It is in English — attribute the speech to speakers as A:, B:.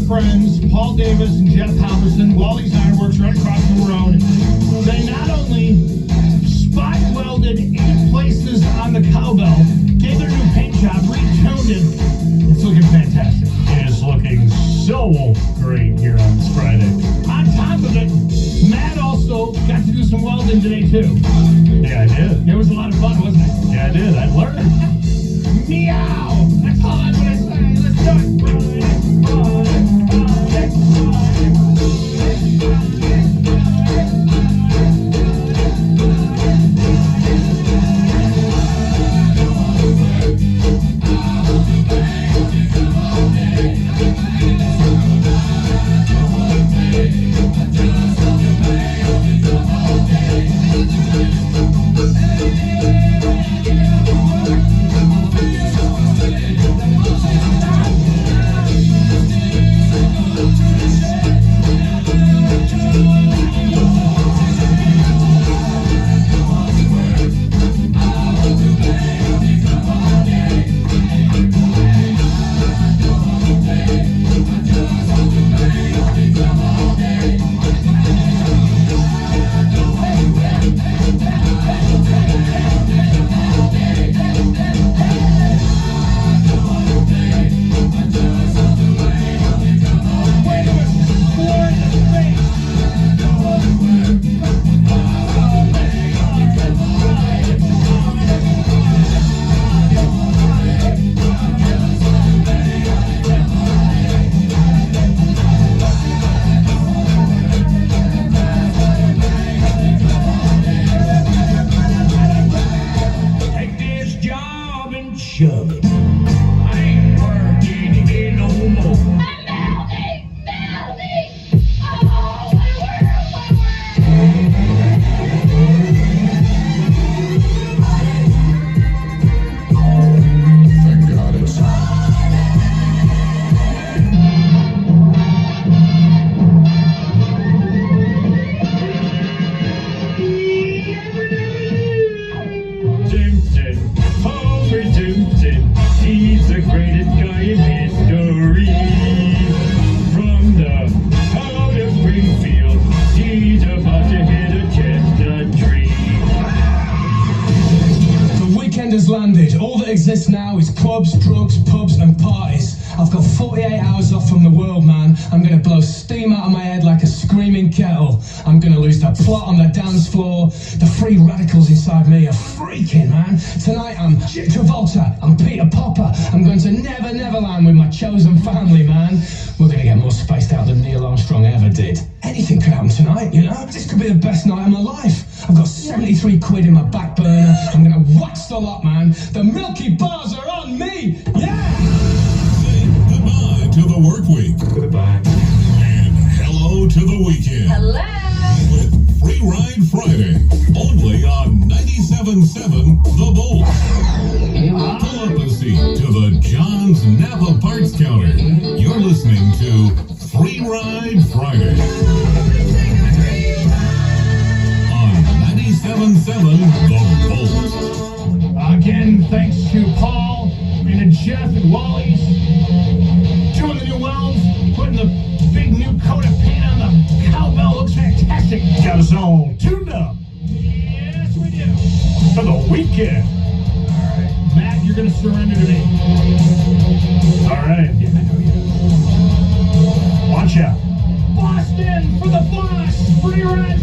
A: Friends Paul Davis and Jeff Halverson, Wally's Ironworks right across the road. They not only spot welded 8 places on the cowbell, gave their new paint job, retoned it. It's looking fantastic.
B: It is looking so great here on this Friday.
A: On top of it, Matt also got to do some welding today too.
B: Yeah, I did.
A: It was a lot of fun, wasn't it?
B: Yeah, I did. I learned.
A: Meow! That's all I'm gonna say. Let's do it.
C: Shove it. I ain't working here no more.
D: Thank God it's
B: He's the greatest guy in history. From the out of Springfield, he's about to hit a chestnut tree.
E: The weekend has landed. All that exists now is clubs, drugs, pubs and parties. I've got 48 hours off from the world, man. I'm gonna blow steam out of my head like a screaming kettle. I'm gonna lose the plot on the dance floor. The free radicals inside me are freaking, man. Tonight I'm Chip Travolta, I'm Peter Popper. I'm going to Never Neverland with my chosen family, man. We're gonna get more spaced out than Neil Armstrong ever did. Anything could happen tonight, you know? This could be the best night of my life. I've got 73 quid in my back burner. I'm gonna wax the lot, man. The Milky Bars are on me, yeah!
D: goodbye to the work week.
E: Goodbye.
D: And hello to the weekend.
F: Hello.
D: With Free Ride Friday, only on 97.7 The Bolt. Pull up a seat to the John's Napa Parts Counter. You're listening to Free Ride Friday on 97.7 The Bolt.
A: Again, thanks to Paul and to Jeff and Wally's doing the new welds, putting the big new coat of paint on the cowbell. Looks fantastic.
B: Got us all tuned up
A: Yes, we do.
B: for the weekend.
A: All right, Matt, you're gonna surrender to me.
B: All right.
A: Yeah, I know you.
B: Watch out.
A: Boston for the boss. Free Ride